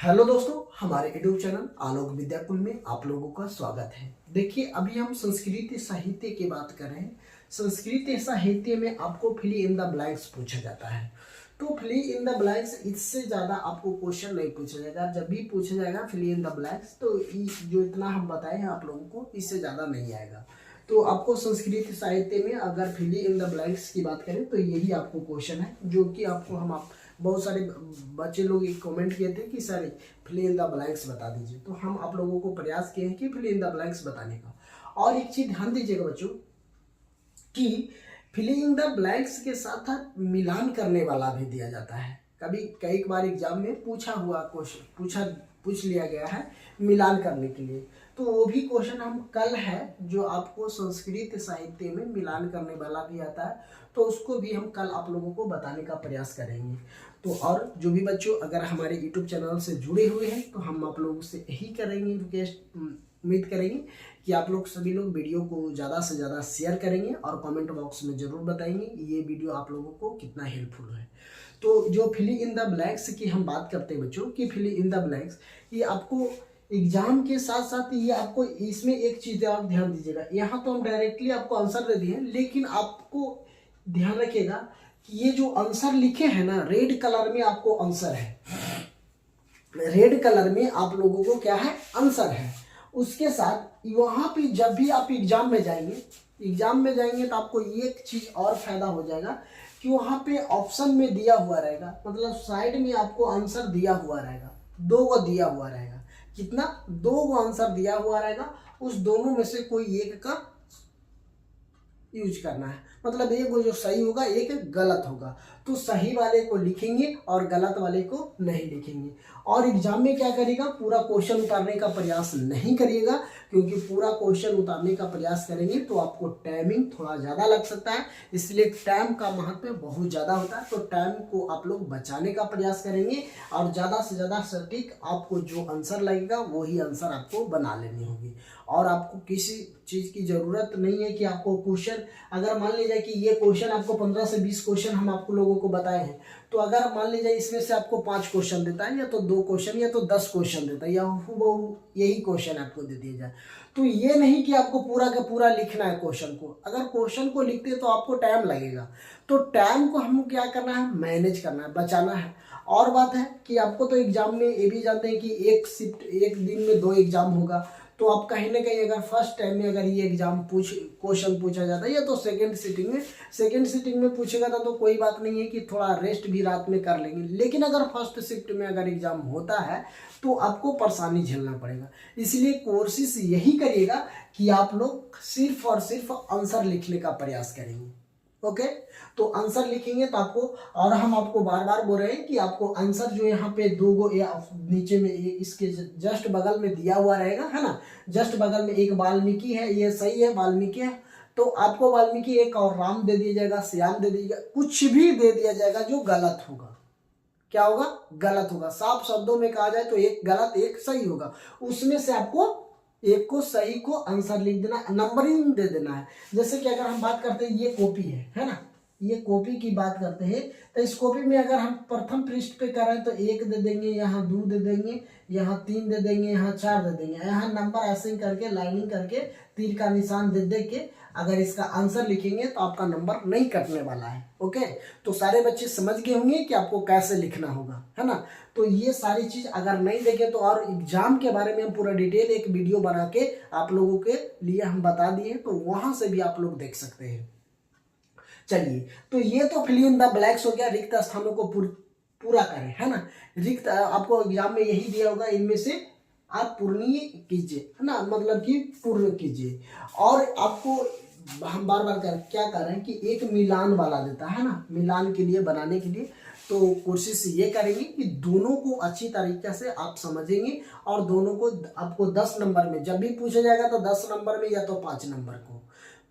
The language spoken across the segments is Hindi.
हेलो दोस्तों, हमारे यूट्यूब चैनल आलोक विद्याकुल में आप लोगों का स्वागत है। देखिए, अभी हम संस्कृत साहित्य की बात कर रहे हैं। संस्कृत साहित्य में आपको फिल इन द ब्लैंक्स पूछा जाता है। तो फिल इन द ब्लैंक्स, इससे ज़्यादा आपको क्वेश्चन नहीं पूछा जाएगा। जब भी पूछा जाएगा फिल इन द ब्लैंक्स, तो जो इतना हम बताए हैं आप लोगों को, इससे ज़्यादा नहीं आएगा। तो आपको संस्कृत साहित्य में अगर फिल इन द ब्लैंक्स की बात करें तो यही आपको क्वेश्चन है, जो कि आपको बहुत सारे बच्चे लोग एक कमेंट किए थे कि sir fill in the blanks बता दीजिए। तो हम आप लोगों को प्रयास किए हैं कि फिल इन द ब्लैंक्स बताने का। और एक चीज ध्यान दीजिएगा बच्चों कि फिल इन द ब्लैंक्स के साथ साथ मिलान करने वाला भी दिया जाता है। कई बार एग्जाम में पूछ लिया गया है मिलान करने के लिए। तो वो भी क्वेश्चन हम कल है, जो आपको संस्कृत साहित्य में मिलान करने वाला भी आता है, तो उसको भी हम कल आप लोगों को बताने का प्रयास करेंगे। तो और जो भी बच्चों अगर हमारे यूट्यूब चैनल से जुड़े हुए हैं तो हम आप लोगों से यही करेंगे, रिक्वेस्ट उम्मीद करेंगे कि आप लोग सभी लोग वीडियो को ज़्यादा से ज़्यादा शेयर करेंगे और कमेंट बॉक्स में ज़रूर बताएंगे ये वीडियो आप लोगों को कितना हेल्पफुल है। तो जो फिल इन द ब्लैंक्स की हम बात करते हैं बच्चों कि फिल इन द ब्लैंक्स, ये आपको एग्जाम के साथ साथ ये आपको इसमें एक चीज़ आप ध्यान दीजिएगा। यहाँ तो हम डायरेक्टली आपको आंसर दे दिए, लेकिन आपको ध्यान रखिएगा कि ये जो आंसर लिखे हैं ना, रेड कलर में आपको आंसर है। रेड कलर में आप लोगों को क्या है, आंसर है। उसके साथ वहां पे जब भी आप एग्जाम में जाएंगे तो आपको एक चीज और फायदा हो जाएगा कि वहां पे ऑप्शन में दिया हुआ रहेगा, मतलब साइड में आपको आंसर दिया हुआ रहेगा, दो को दिया हुआ रहेगा। कितना? दो को आंसर दिया हुआ रहेगा। उस दोनों में से कोई एक का यूज करना है, मतलब एक जो सही होगा एक गलत होगा। तो सही वाले को लिखेंगे और गलत वाले को नहीं लिखेंगे। और एग्जाम में क्या करिएगा, पूरा क्वेश्चन उतारने का प्रयास नहीं करिएगा, क्योंकि पूरा क्वेश्चन उतारने का प्रयास करेंगे तो आपको टाइमिंग थोड़ा ज़्यादा लग सकता है। इसलिए टाइम का महत्व बहुत ज़्यादा होता है। तो टाइम को आप लोग बचाने का प्रयास करेंगे और ज़्यादा से ज़्यादा सटीक आपको जो आंसर लगेगा वही आंसर आपको बना लेनी होगी। और आपको किसी चीज़ की ज़रूरत नहीं है कि आपको क्वेश्चन, अगर मान लीजिए कि ये क्वेश्चन आपको 15 से 20 क्वेश्चन हम आपको लोगों को बताए हैं, तो अगर मान लीजिए इसमें से आपको 5 क्वेश्चन देता है, या तो 2 क्वेश्चन या तो 10 क्वेश्चन देता है, या हूबहू यही क्वेश्चन आपको दे दिया जाए, तो ये नहीं कि आपको पूरा का पूरा लिखना है क्वेश्चन को। अगर क्वेश्चन को लिखते तो आपको टाइम लगेगा। तो टाइम को हमको क्या करना है, मैनेज करना है, बचाना है। और बात है कि आपको तो एग्जाम में ये भी जानते हैं कि एक दिन में 2 एग्जाम होगा। तो आप कहीं ना कहीं अगर फर्स्ट टाइम में अगर ये एग्जाम क्वेश्चन पूछा जाता है, या तो सेकंड सिटिंग में पूछेगा था, तो कोई बात नहीं है कि थोड़ा रेस्ट भी रात में कर लेंगे। लेकिन अगर फर्स्ट शिफ्ट में अगर एग्जाम होता है तो आपको परेशानी झेलना पड़ेगा। इसलिए कोशिश यही करिएगा कि आप लोग सिर्फ और सिर्फ आंसर लिखने का प्रयास करेंगे। ओके, तो आंसर लिखेंगे तो आपको, और हम आपको बार बार बोल रहे हैं कि आपको आंसर जो यहाँ पे 2 गो या नीचे में इसके जस्ट बगल में दिया हुआ रहेगा, है ना। जस्ट बगल में एक वाल्मीकि है, ये सही है, वाल्मीकि है, तो आपको वाल्मीकि एक और राम दे दिया जाएगा, श्याम दे दिया जाएगा, कुछ भी दे दिया जाएगा जो गलत होगा। क्या होगा? गलत होगा। साफ शब्दों में कहा जाए तो एक गलत एक सही होगा। उसमें से आपको एक को सही को आंसर लिख देना, नंबरिंग दे देना है। जैसे कि अगर हम बात करते हैं, ये कॉपी है ना, ये कॉपी की बात करते हैं, तो इस कॉपी में अगर हम प्रथम पृष्ठ पे कर रहे हैं तो 1 दे देंगे, यहाँ 2 दे देंगे, यहाँ 3 दे देंगे, यहाँ 4 दे देंगे। यहाँ नंबर ऐसे करके लाइनिंग करके तीर का निशान दे दे के अगर इसका आंसर लिखेंगे तो आपका नंबर नहीं कटने वाला है। ओके, तो सारे बच्चे समझ गए होंगे कि आपको कैसे लिखना होगा, है ना। तो ये सारी चीज अगर नहीं देखे तो, और एग्जाम के बारे में हम पूरा डिटेल एक वीडियो बना के आप लोगों के लिए हम बता दिए, तो वहां से भी आप लोग देख सकते हैं। चलिए, तो ये तो फिल इन द ब्लैंक्स हो गया, रिक्त स्थानों को पूरा करें, है ना। रिक्त आपको एग्जाम में यही दिया होगा, इनमें से आप पूर्णीय कीजिए, है ना, मतलब कि पूर्ण कीजिए। और आपको हम बार बार क्या कर रहे हैं कि एक मिलान वाला देता है ना, मिलान के लिए बनाने के लिए। तो कोशिश ये करेंगे कि दोनों को अच्छी तरीके से आप समझेंगे, और दोनों को आपको 10 नंबर में जब भी पूछा जाएगा तो 10 नंबर में, या तो 5 नंबर को,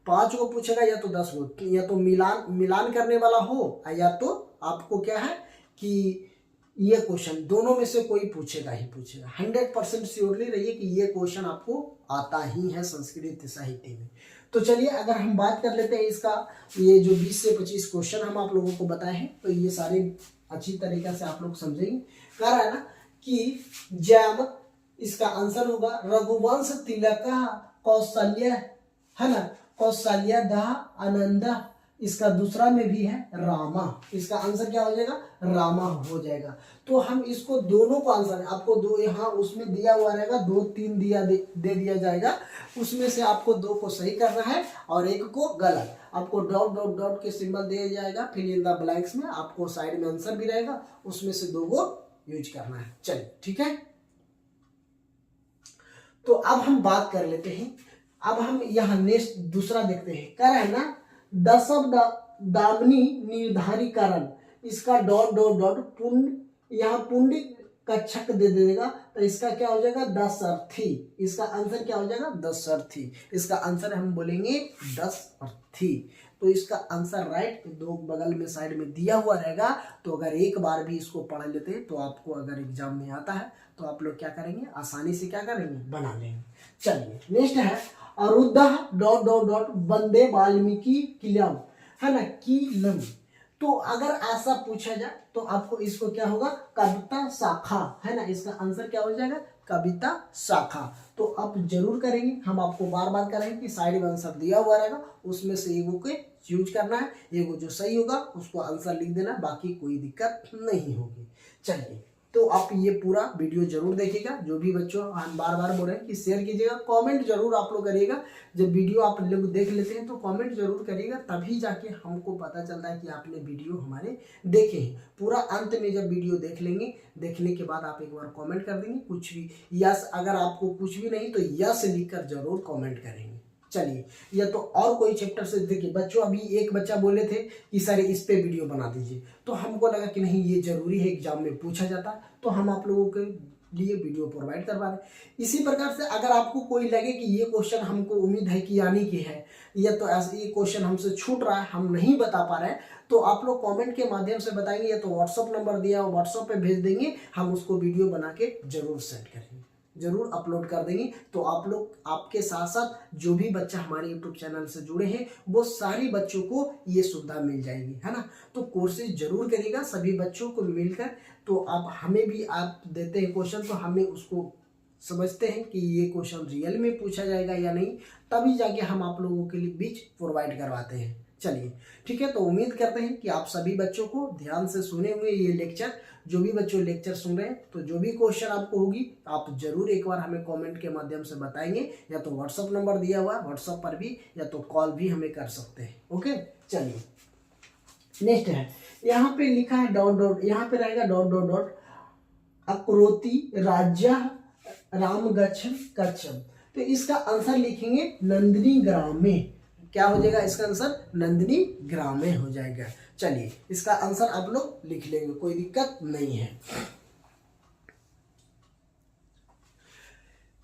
5 को पूछेगा या तो 10 को, या तो मिलान करने वाला हो, या तो आपको क्या है कि ये क्वेश्चन दोनों में से कोई पूछेगा ही पूछेगा। 100% श्योरली रहिए कि ये क्वेश्चन आपको आता ही है संस्कृत साहित्य में। तो चलिए, अगर हम बात कर लेते हैं इसका, ये जो 20 से 25 क्वेश्चन हम आप लोगों को बताए हैं, तो ये सारे अच्छी तरीके से आप लोग समझेंगे। कह रहा है ना कि जैम, इसका आंसर होगा रघुवंश तिलक कौशल्य, है ना, कौशल्य दाह आनंदा, इसका दूसरा में भी है रामा, इसका आंसर क्या हो जाएगा, रामा हो जाएगा। तो हम इसको दोनों को आंसर आपको दो यहाँ उसमें दिया हुआ रहेगा, 2 3 दे दिया जाएगा, उसमें से आपको 2 को सही करना है और 1 को गलत। आपको डॉट डॉट डॉट के सिंबल दिया जाएगा, फिल इन द ब्लैंक्स में आपको साइड में आंसर भी रहेगा, उसमें से 2 को यूज करना है। चलिए ठीक है, तो अब हम बात कर लेते हैं। अब हम यहाँ नेक्स्ट दूसरा देखते हैं, कह रहे हैं ना दशम दामनी निर्धारीकरण, इसका डॉट डॉट डॉट पुण्य, यहाँ पुण्य कक्षक दे देगा, तो इसका क्या हो जाएगा, दशर्थी, इसका आंसर क्या हो जाएगा, दशर्थी, इसका आंसर हम बोलेंगे दशर्थी। तो इसका आंसर राइट 2 बगल में साइड में दिया हुआ रहेगा। तो अगर एक बार भी इसको पढ़ लेते हैं तो आपको अगर एग्जाम में आता है तो आप लोग क्या करेंगे, आसानी से क्या करेंगे, बना लेंगे। चलिए नेक्स्ट है अरुद्ध डॉट डॉट डॉट वंदे वाल्मीकि किलम, है ना, किलम। तो अगर ऐसा पूछा जाए तो आपको इसको क्या होगा, कविता शाखा, है ना, इसका आंसर क्या हो जाएगा, कविता शाखा। तो आप जरूर करेंगे, हम आपको बार बार करेंगे कि साइड में आंसर दिया हुआ रहेगा, उसमें से एगो के यूज करना है, एगो जो सही होगा उसको आंसर लिख देना, बाकी कोई दिक्कत नहीं होगी। चलिए, तो आप ये पूरा वीडियो जरूर देखिएगा। जो भी बच्चों हम बार बार बोल रहे हैं कि शेयर कीजिएगा, कमेंट जरूर आप लोग करिएगा। जब वीडियो आप लोग देख लेते हैं तो कमेंट जरूर करिएगा, तभी जाके हमको पता चलता है कि आपने वीडियो हमारे देखे हैं। पूरा अंत में जब वीडियो देख लेंगे, देखने के बाद आप एक बार कमेंट कर देंगे कुछ भी, यस, अगर आपको कुछ भी नहीं तो यस लिखकर जरूर कमेंट करेंगे। चलिए, या तो और कोई चैप्टर से देखिए बच्चों, अभी एक बच्चा बोले थे कि सर इस पे वीडियो बना दीजिए, तो हमको लगा कि नहीं ये जरूरी है, एग्जाम में पूछा जाता है, तो हम आप लोगों के लिए वीडियो प्रोवाइड करवा रहे हैं। इसी प्रकार से अगर आपको कोई लगे कि ये क्वेश्चन हमको उम्मीद है कि आने की है, या तो ऐसे ये क्वेश्चन हमसे छूट रहा है, हम नहीं बता पा रहे हैं, तो आप लोग कमेंट के माध्यम से बताएंगे, या तो व्हाट्सअप नंबर दिया व्हाट्सअप पे भेज देंगे, हम उसको वीडियो बना के जरूर सेंड करेंगे, जरूर अपलोड कर देंगे। तो आप लोग, आपके साथ साथ जो भी बच्चा हमारे यूट्यूब चैनल से जुड़े हैं वो सारी बच्चों को ये सुविधा मिल जाएगी, है ना। तो कोशिश जरूर करिएगा सभी बच्चों को मिलकर। तो आप हमें भी आप देते हैं क्वेश्चन, तो हमें उसको समझते हैं कि ये क्वेश्चन रियल में पूछा जाएगा या नहीं, तभी जाके हम आप लोगों के लिए बीच प्रोवाइड करवाते हैं। चलिए ठीक है, तो उम्मीद करते हैं कि आप सभी बच्चों को ध्यान से सुने हुए ये लेक्चर, जो भी बच्चों लेक्चर सुन रहे हैं, तो जो भी क्वेश्चन आपको होगी आप जरूर एक बार हमें कमेंट के माध्यम से बताएंगे, या तो व्हाट्सअप नंबर दिया हुआ है व्हाट्सअप पर भी, या तो कॉल भी हमें कर सकते हैं। ओके, चलिए नेक्स्ट है, यहाँ पे लिखा है डॉट डॉट, यहाँ पे रहेगा डॉट डॉट डॉट अक्रोति राज्य राम गच्छम कच्छम। तो इसका आंसर लिखेंगे नंदिनी ग्राम में, क्या हो जाएगा इसका आंसर, नंदिनी ग्राम में हो जाएगा। चलिए, इसका आंसर आप लोग लिख लेंगे, कोई दिक्कत नहीं है।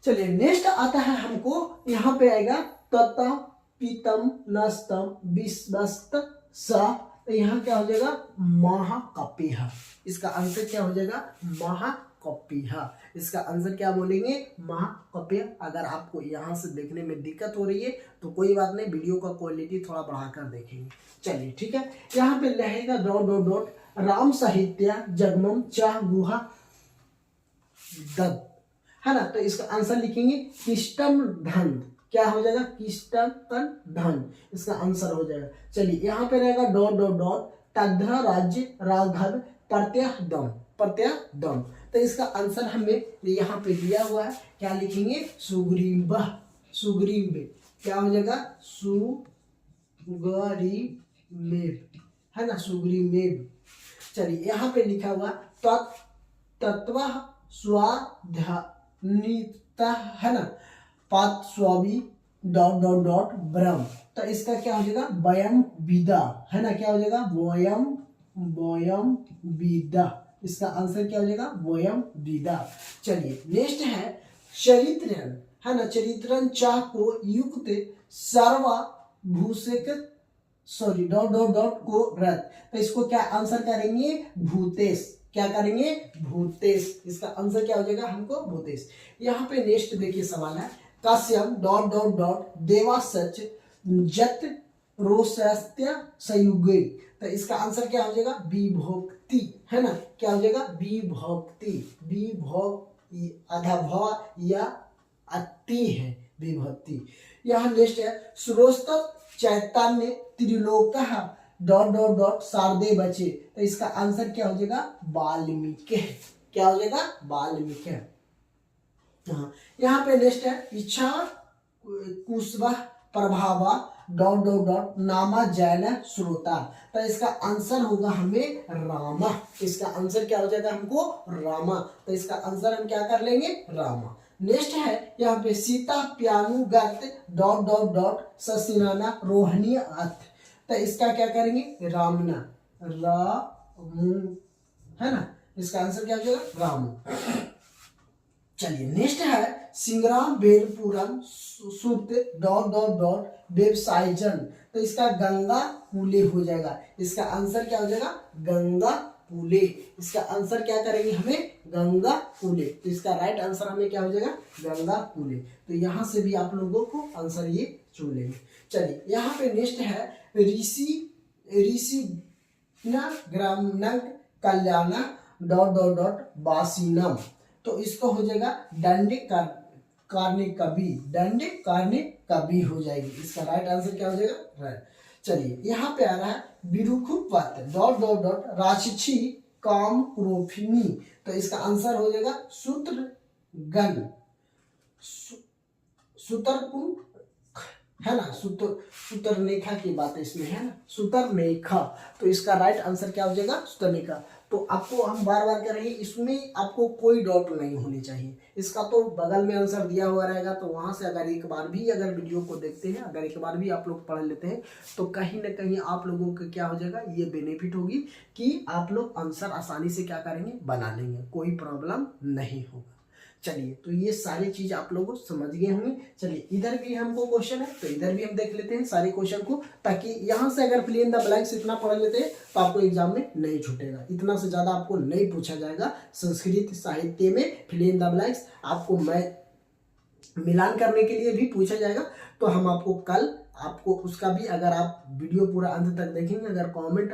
चलिए नेक्स्ट आता है हमको, यहाँ पे आएगा तता पीतम नस्तम विस्वस्त सा, तो यहाँ क्या हो जाएगा, महाकपिहा, इसका आंसर क्या हो जाएगा, महाकपिहा, इसका आंसर क्या बोलेंगे, महाकपिहा। अगर आपको यहाँ से देखने में दिक्कत हो रही है तो कोई बात नहीं, वीडियो का क्वालिटी थोड़ा बढ़ाकर देखेंगे। चलिए ठीक है, यहाँ पे रहेगा डॉट डॉट डॉट राम साहित्य जगमम चाह गुहा दत्त, है ना। तो इसका आंसर लिखेंगे किष्टम धन, क्या हो जाएगा, किष्टम धन, इसका आंसर हो जाएगा। चलिए यहाँ पे रहेगा डॉट डॉट डॉट तद्ध राज्य राघव प्रत्यह दम, तो इसका आंसर हमें यहाँ पे दिया हुआ है, क्या लिखेंगे, सुग्रीव, क्या हो जाएगा, सुग्रीव, है ना, सुग्रीव। चलिए यहाँ पे लिखा हुआ तत्व स्वाध्यानिता, है ना, पात स्वामी डॉट डॉट डॉट ब्रह्म, तो इसका क्या हो जाएगा, वयम विदा, है ना, क्या हो जाएगा, वयम विदा, इसका आंसर क्या हो जाएगा, वयम विदा। चलिए नेक्स्ट है चरित्रन, है ना, चरित्रन चाह को युक्त सर्वभूषिक डॉट डॉट डॉट को रथ, तो इसको क्या आंसर करेंगे, भूतेश, क्या करेंगे, भूतेश, इसका आंसर क्या हो जाएगा हमको, भूतेश। यहाँ पे नेक्स्ट देखिए सवाल है, काश्यप डॉट डॉट डॉट देवासच जत रोसत्य संयुगे, तो इसका आंसर क्या हो जाएगा, विभोक्ता, विभक्ति, है ना, क्या हो जाएगा, विभक्ति, आधा भ या अति है विभक्ति। यहाँ नेक्स्ट है श्रोस्त चैतन्य त्रिलोक डॉट डॉट डॉट शारदे बचे, तो इसका आंसर क्या हो जाएगा, वाल्मीकि, क्या हो जाएगा, वाल्मीकि। हाँ, यहाँ पे नेक्स्ट है इच्छा कुशवा प्रभावा डॉट डॉट डॉट नामा जैन श्रोता, तो इसका आंसर होगा हमें रामा, इसका आंसर क्या हो जाएगा हमको, रामा, तो इसका आंसर हम क्या कर लेंगे, रामा। नेक्स्ट है यहाँ पे सीता प्यानु गत डॉट डॉट डॉट ससिनाना रोहिणी अथ, तो इसका क्या करेंगे, रामना, रामू, है ना, इसका आंसर क्या हो जाएगा, रामू। चलिए नेक्स्ट है सिंग्राम बेलपुरम सुत डॉट डॉट डॉट वेबसाइजन, तो इसका गंगा पुले हो जाएगा, इसका आंसर क्या हो जाएगा, गंगा पुले, इसका आंसर क्या करेंगे हमें, गंगा पुले, तो इसका राइट आंसर हमें क्या हो जाएगा, गंगा पुले। तो यहाँ से भी आप लोगों को आंसर ये चुन लेंगे। चलिए यहाँ पे नेक्स्ट है ऋषि न ग्रामनंग कल्याणा डॉट डॉट डॉट बासीनम, तो इसको हो जाएगा दंडे कारने कवि, दंडे कारने कवि हो जाएगी, इसका राइट आंसर क्या हो जाएगा, राइट। चलिए यहाँ पे आ रहा है बिरुखुपत डॉट डॉट डॉट राक्षसी काम क्रोफिनी, तो इसका आंसर हो जाएगा सूत्रगन, सूत्रकुन, है ना, सूत्रनेखा की बात इसमें है ना, सूत्रनेखा, तो इसका राइट आंसर क्या हो जाएगा, सूत्रनेखा। तो आपको हम बार बार कह रहे हैं, इसमें आपको कोई डाउट नहीं होनी चाहिए, इसका तो बगल में आंसर दिया हुआ रहेगा, तो वहां से अगर एक बार भी अगर वीडियो को देखते हैं, अगर एक बार भी आप लोग पढ़ लेते हैं, तो कहीं ना कहीं आप लोगों को क्या हो जाएगा, ये बेनिफिट होगी कि आप लोग आंसर आसानी से क्या करेंगे, बना लेंगे, कोई प्रॉब्लम नहीं होगा। चलिए तो ये सारी चीज आप लोग समझ गए होंगे। चलिए इधर भी हमको क्वेश्चन है, तो इधर भी हम देख लेते हैं सारे क्वेश्चन को, ताकि यहाँ से अगर फिल इन द ब्लैंक्स इतना पढ़ लेते हैं तो आपको एग्जाम में नहीं छूटेगा, इतना से ज्यादा आपको नहीं पूछा जाएगा संस्कृत साहित्य में। फिल इन द ब्लैंक्स आपको मैं मिलान करने के लिए भी पूछा जाएगा, तो हम आपको कल आपको उसका भी, अगर आप वीडियो पूरा अंत तक देखेंगे, अगर कॉमेंट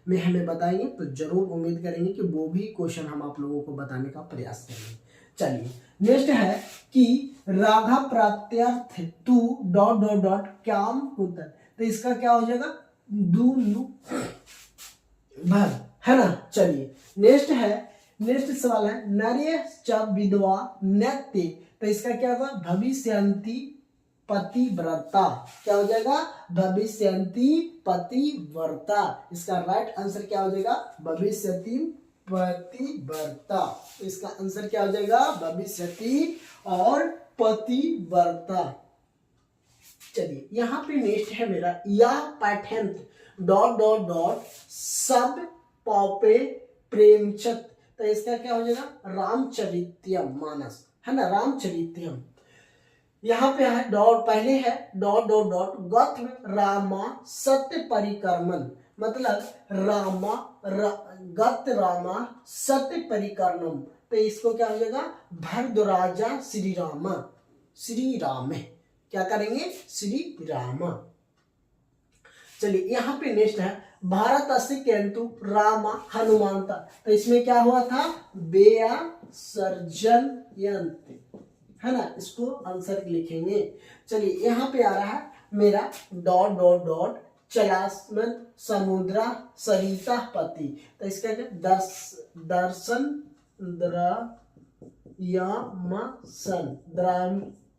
में हमें बताएंगे तो जरूर उम्मीद करेंगे कि वो भी क्वेश्चन हम आप लोगों को बताने का प्रयास करेंगे। चलिए नेक्स्ट है कि राघा प्रत्यर्थ तू डॉट डॉट डॉट क्याम होता, तो इसका क्या हो जाएगा, दूनु भर, है ना। चलिए नेक्स्ट सवाल है नरे च विधवा नृत्य, तो इसका क्या होगा, भविष्यंती पतिव्रता, क्या हो जाएगा, भविष्यंती पतिव्रता, इसका राइट आंसर क्या हो जाएगा, भविष्यति पतिव्रता, इसका आंसर क्या हो जाएगा, भविष्यति और पतिव्रता। चलिए यहाँ पे नेक्स्ट है मेरा या पाठ्यंत डॉट डॉट डॉट सब पौपे प्रेमचंद, तो इसका क्या हो जाएगा, रामचरितम मानस, है ना, रामचरितम। यहाँ पे है डॉट, पहले है डॉट डॉट डॉट गथ रामा सत्य परिक्रमण, मतलब गत रामा सत्य परिकर्णम, तो इसको क्या हो जाएगा, भरद्वाजा श्री राम, क्या करेंगे, श्री राम। चलिए यहाँ पे नेक्स्ट है भारत अस्य किंतु रामा हनुमानता, तो इसमें क्या हुआ था, बेया सर्जन यंत्र, है ना, इसको आंसर लिखेंगे। चलिए यहाँ पे आ रहा है मेरा डॉट डॉट डॉट चलास्मन समुद्रा सरिता पति, तो इसका क्या, दर्शन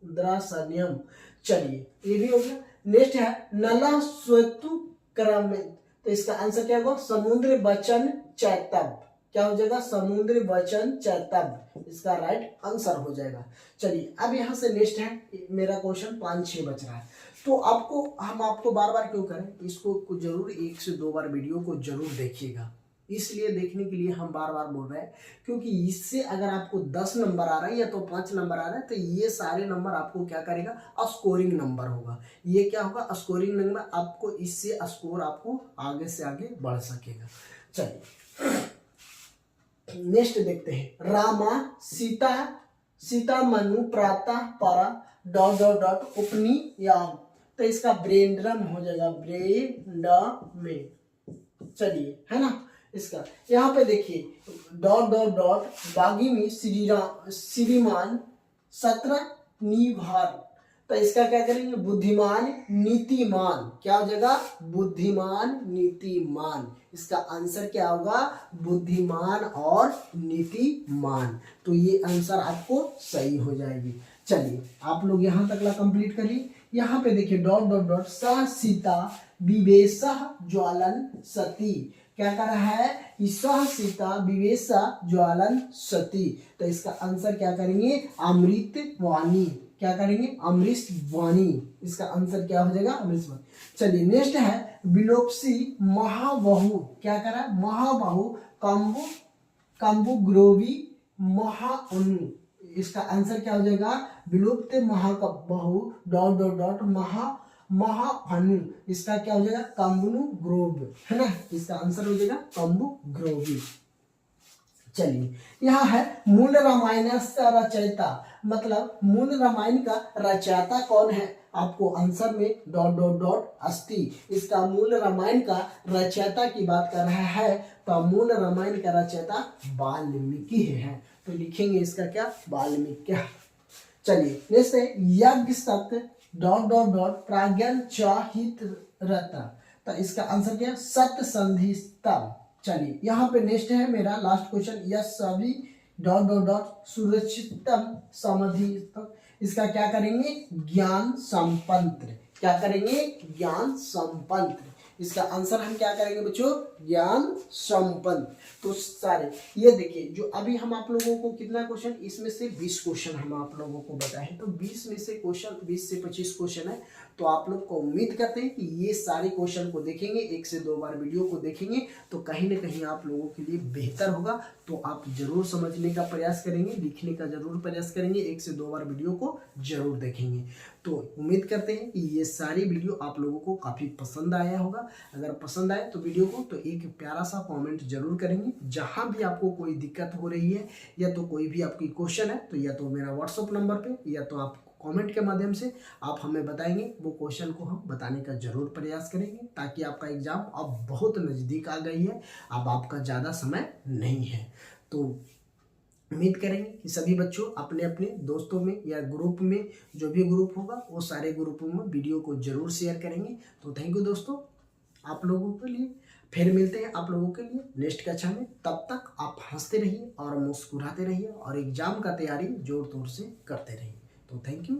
द्रासन्यम। चलिए ये भी हो गया। नेक्स्ट है नला स्वतु क्रम, तो इसका आंसर क्या होगा, समुद्र वचन चैतब, क्या हो जाएगा, समुद्र वचन चैतब, इसका राइट आंसर हो जाएगा। चलिए अब यहाँ से नेक्स्ट है मेरा क्वेश्चन 5-6 बच रहा है, तो हम आपको बार बार क्यों करें, इसको जरूर 1 से 2 बार वीडियो को जरूर देखिएगा, इसलिए देखने के लिए हम बार बार बोल रहे हैं, क्योंकि इससे अगर आपको 10 नंबर आ रहा है या तो 5 नंबर आ रहा है, तो ये सारे नंबर आपको क्या करेगा, स्कोरिंग नंबर होगा, ये क्या होगा, स्कोरिंग नंबर, आपको इससे स्कोर आपको आगे से आगे बढ़ सकेगा। चलिए नेक्स्ट देखते हैं रामा सीता मनु प्रातः परा डॉट डॉट डॉट उपनियाम, तो इसका ब्रेंडम हो जाएगा, ब्रेंडम में। चलिए है ना, इसका यहाँ पे देखिए डॉट डॉट डॉट बागी में श्रीमान 17 निभार, तो इसका क्या करेंगे बुद्धिमान नीतिमान, क्या हो जाएगा बुद्धिमान नीतिमान। इसका आंसर क्या होगा बुद्धिमान और नीतिमान, तो ये आंसर आपको सही हो जाएगी। चलिए आप लोग यहाँ तक ला कंप्लीट करिए। यहाँ पे देखिए डॉट डॉट डॉट सह सीता विवेश ज्वालन सती, क्या कर रहा है कि सह सीता विवेश ज्वालन सती, तो इसका आंसर क्या करेंगे अमृत वाणी, क्या करेंगे अमृत वाणी, इसका आंसर क्या हो जाएगा अमृत वाणी। चलिए नेक्स्ट है विलोपसी महाबाहु, क्या कर रहा है महाबाहु कंबुग्रोवी महाअनु, इसका आंसर क्या हो जाएगा विलुप्त महाबाहु डॉट डॉट डॉट महाअनु, इसका क्या हो जाएगा कंबुनु ग्रोव, है ना, इसका आंसर हो जाएगा कंबु ग्रोवी। चलिए यहाँ है मूल रामायण रचयिता, मतलब मूल रामायण का रचयिता कौन है, आपको आंसर में डॉट डॉट डॉट अस्ति, इसका मूल रामायण का रचयिता की बात कर रहा है, तो मूल रामायण का रचयिता वाल्मीकि है, तो लिखेंगे इसका क्या वाल्मीकि। चलिए नेक्स्ट है यज्ञ सत्य डॉट डॉट डॉट प्राज्ञान चाहित रता, तो इसका आंसर क्या सत्य संधिस्तम। चलिए यहाँ पे नेक्स्ट है मेरा लास्ट क्वेश्चन यस सभी डॉट डॉट डॉट सुरक्षितम समाधितम, इसका क्या करेंगे ज्ञान संपन्न, क्या करेंगे ज्ञान संपन्न, इसका आंसर हम क्या करेंगे बच्चों ज्ञान संपन्न। तो सारे ये देखिए जो अभी हम आप लोगों को कितना क्वेश्चन, इसमें से 20 क्वेश्चन हम आप लोगों को बताए, तो 20 में से क्वेश्चन 20 से 25 क्वेश्चन है, तो आप लोग को उम्मीद करते हैं कि ये सारे क्वेश्चन को देखेंगे, 1 से 2 बार वीडियो को देखेंगे तो कहीं ना कहीं आप लोगों के लिए बेहतर होगा, तो आप जरूर समझने का प्रयास करेंगे, लिखने का जरूर प्रयास करेंगे, 1 से 2 बार वीडियो को जरूर देखेंगे। तो उम्मीद करते हैं कि ये सारी वीडियो आप लोगों को काफ़ी पसंद आया होगा। अगर पसंद आए तो वीडियो को तो एक प्यारा सा कमेंट जरूर करेंगे। जहाँ भी आपको कोई दिक्कत हो रही है या तो कोई भी आपकी क्वेश्चन है तो या तो मेरा व्हाट्सअप नंबर पे या तो आप कमेंट के माध्यम से आप हमें बताएंगे, वो क्वेश्चन को हम बताने का जरूर प्रयास करेंगे, ताकि आपका एग्जाम अब बहुत नज़दीक आ गई है, अब आपका ज़्यादा समय नहीं है। तो उम्मीद करेंगे कि सभी बच्चों अपने अपने दोस्तों में या ग्रुप में, जो भी ग्रुप होगा वो सारे ग्रुपों में वीडियो को जरूर शेयर करेंगे। तो थैंक यू दोस्तों आप लोगों के लिए, फिर मिलते हैं आप लोगों के लिए नेक्स्ट कक्षा में। तब तक आप हंसते रहिए और मुस्कुराते रहिए और एग्जाम का तैयारी जोर तोर से करते रहिए। तो थैंक यू।